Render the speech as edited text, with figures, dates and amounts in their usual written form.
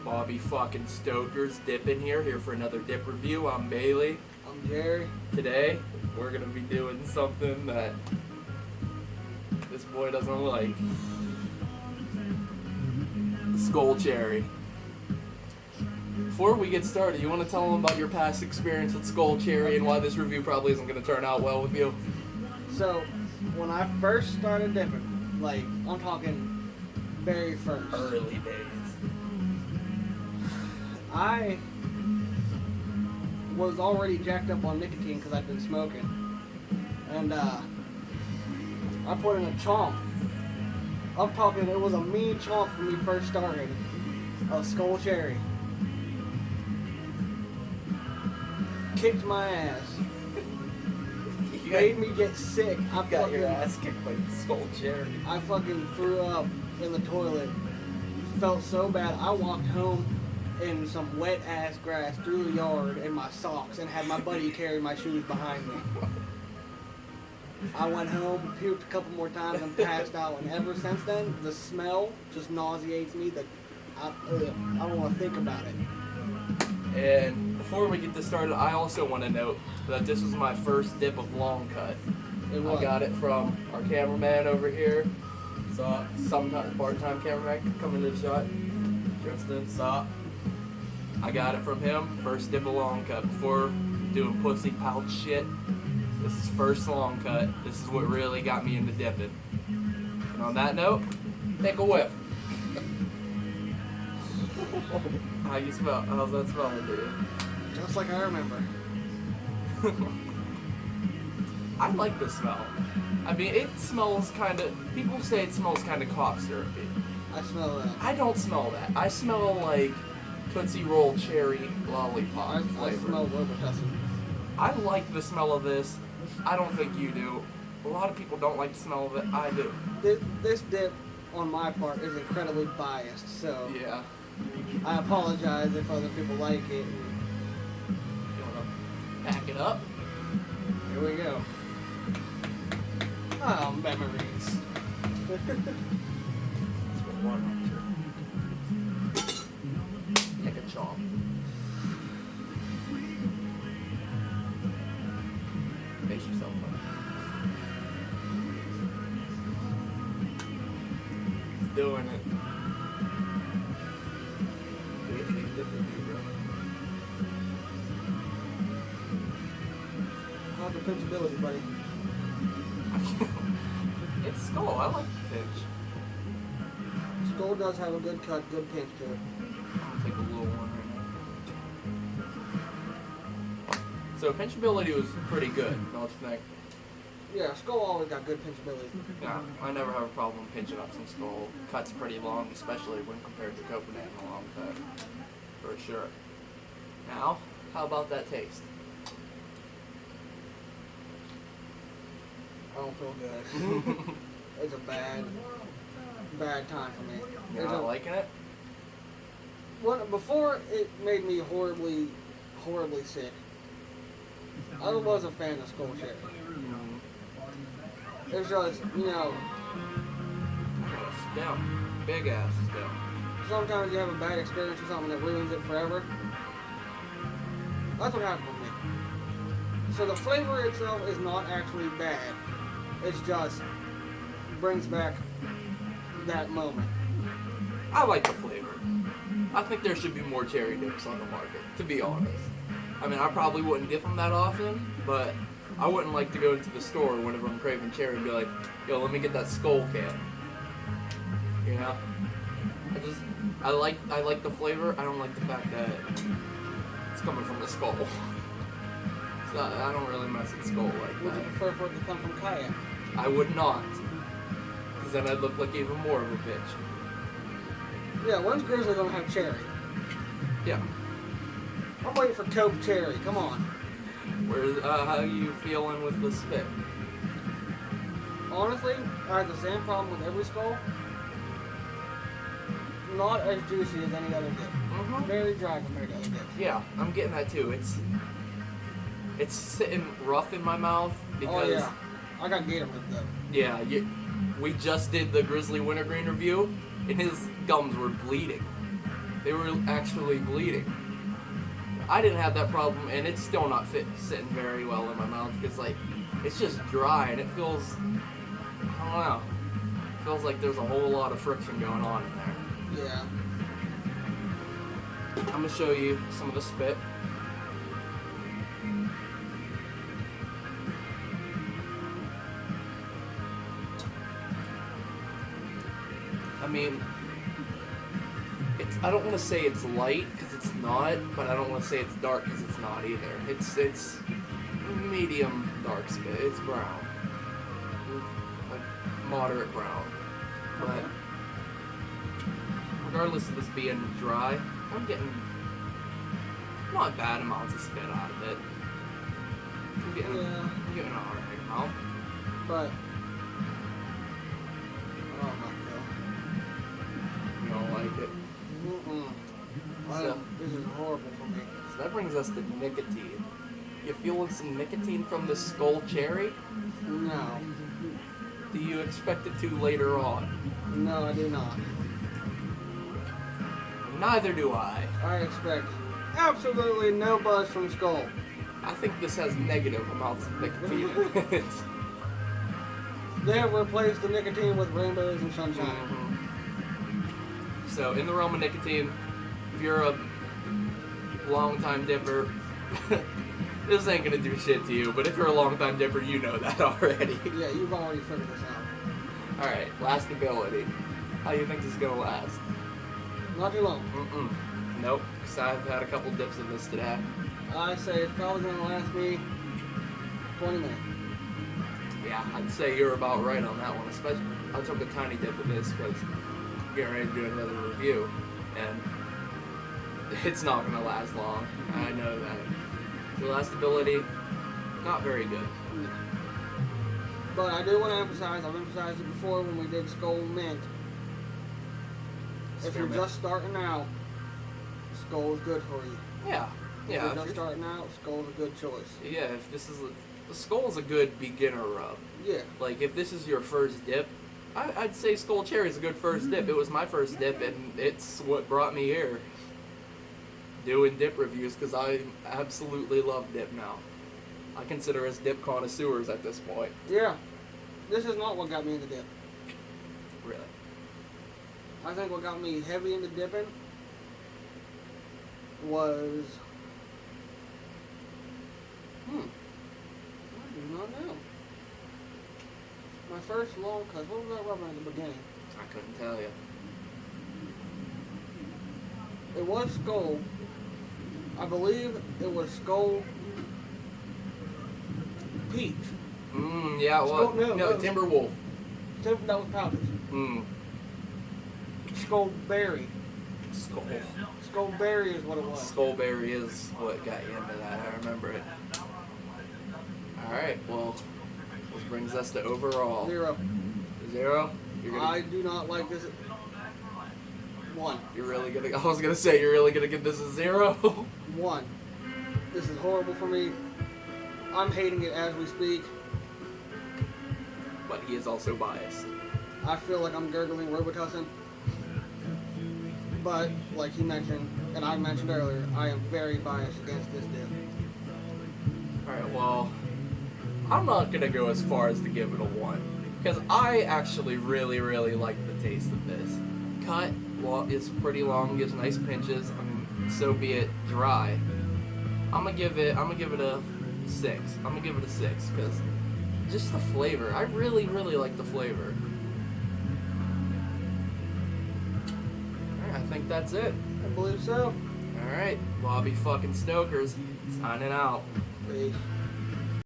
Bobby fucking Stoker's dipping here for another dip review. I'm Bailey. I'm Jerry. Today, we're gonna be doing something that this boy doesn't like. The Skoal cherry. Before we get started, you want to tell them about your past experience with Skoal cherry and why this review probably isn't gonna turn out well with you? So, when I first started dipping, like, I'm talking very first. Early days. I was already jacked up on nicotine because I'd been smoking. And, I put in a chomp. I'm talking, it was a mean chomp when we first started of Skoal cherry. Kicked my ass. Made me get sick. I got your ass kicked by Skoal cherry. I fucking threw up in the toilet. Felt so bad. I walked home in some wet ass grass through the yard in my socks and had my buddy carry my shoes behind me. I went home, puked a couple more times and passed out. And ever since then, the smell just nauseates me. That I don't want to think about it. And before we get this started, I also want to note that this was my first dip of long cut. I got it from our cameraman over here. So sometimes part-time cameraman coming to the shot. Justin, sup? I got it from him. First dip of long cut. Before doing pussy pouch shit, this is first long cut. This is what really got me into dipping. And on that note, take a whiff. How you smell? How's that smelling to you? Just like I remember. I like the smell. I mean, it smells kind of. People say it smells kind of cough syrupy. I smell that. I don't smell that. I smell like Tootsie Roll cherry lollipop I flavor. smell Robitussin. I like the smell of this. I don't think you do. A lot of people don't like the smell of it. I do. This dip, on my part, is incredibly biased. So Yeah. I apologize if other people like it. You wanna pack it up? Here we go. Oh, memories. That's what one take a chomp. Face yourself up. Doing it. How's the pinchability, buddy? It's Skoal. I like the pinch. Skoal does have a good cut, good pinch to it. I'm gonna take a little one right now. So pinchability was pretty good, don't you think? Yeah, Skoal always got good pinchability. Yeah, I never have a problem pinching up some Skoal. Cut's pretty long, especially when compared to coconut and a long cut, for sure. Now, how about that taste? I don't feel good. It's a bad time for me. You're not liking it? Before, it made me horribly sick. I was a fan of Skoal cherry. It's just, Stout. Big ass stout. sometimes you have a bad experience with something that ruins it forever. That's what happened with me. So the flavor itself is not actually bad. It's just brings back that moment. I like the flavor. I think there should be more cherry dips on the market, to be honest. I mean, I probably wouldn't dip them that often, but I wouldn't like to go into the store whenever I'm craving cherry and be like, yo, let me get that Skoal can. You know? I like the flavor. I don't like the fact that it's coming from the Skoal. So I don't really mess with Skoal like Would you that. prefer for it to come from Kayak? I would not. Because then I'd look like even more of a bitch. Yeah, when's Grizzly gonna have cherry? Yeah. I'm waiting for Coke cherry. Come on. How are you feeling with the spit? Honestly, I had the same problem with every Skoal. Not as juicy as any other dip. Very dry compared to other dips. Yeah, I'm getting that too. It's sitting rough in my mouth because Oh yeah, I got Gator with though. yeah, we just did the Grizzly Wintergreen review, and his gums were bleeding. They were actually bleeding. I didn't have that problem, and it's still not sitting very well in my mouth because, like, it's just dry and it feels, I don't know, it feels like there's a whole lot of friction going on in there. Yeah. I'm gonna show you some of the spit. I mean, I don't want to say it's light because it's not, but I don't want to say it's dark because it's not either. It's medium dark spit. It's brown, like moderate brown. But regardless of this being dry, I'm getting not bad amounts of spit out of it. I'm getting an alright amount. But oh my god. You don't like it. So, this is horrible for me. So that brings us to nicotine. You feeling some nicotine from the Skoal cherry? No. Do you expect it to later on? No, I do not. Neither do I. I expect absolutely no buzz from Skoal. I think this has negative amounts of nicotine in it. They have replaced the nicotine with rainbows and sunshine. Mm-hmm. So, in the realm of nicotine, if you're a long-time dipper, this ain't gonna do shit to you, but if you're a long-time dipper, you know that already. Yeah, you've already figured this out. Alright, lastability. How do you think this is gonna last? Not too long. Nope, because I've had a couple dips of this today. I say it's probably going to last me 20 minutes. Yeah, I'd say you're about right on that one. Especially, I took a tiny dip of this because I'm getting ready to do another review, and it's not going to last long. I know that. The lastability, not very good. But I do want to emphasize, I've emphasized it before when we did Skoal Mint. If you're just starting out, Skoal is good for you. Yeah. Yeah. If you're just starting out, Skoal's a good choice. Yeah, if this is the Skoal's a good beginner rub. Yeah. Like if this is your first dip, I'd say Skoal Cherry is a good first dip. It was my first dip, and it's what brought me here. Doing dip reviews because I absolutely love dip now. I consider us dip connoisseurs at this point. Yeah. This is not what got me into dip. Really? I think what got me heavy into dipping was I do not know. My first long cut. What was I rubbing at the beginning? I couldn't tell you. It was Skoal. I believe it was Skoal Peach. Yeah, well, Skoal, no, Timberwolf. That was pouches. Skoal Berry. Skoal. Skoal Berry is what it was. Skoal Berry is what got you into that. I remember it. Alright, well, this brings us to overall. 0. 0? I do not like this. 1. You're really gonna, I was gonna say, you're really gonna give this a 0? 1. This is horrible for me. I'm hating it as we speak. But he is also biased. I feel like I'm gurgling Robitussin. But, like he mentioned, and I mentioned earlier, I am very biased against this dip. Alright, well, I'm not gonna go as far as to give it a 1. Because I actually really, really like the taste of this. Cut, well, it's pretty long, gives nice pinches. I mean, so be it dry. I'm gonna give it a 6. I'm gonna give it a 6 because just the flavor. I really, really like the flavor. Alright, I think that's it. I believe so. Alright, Bobby fucking Stokers signing out. Peace.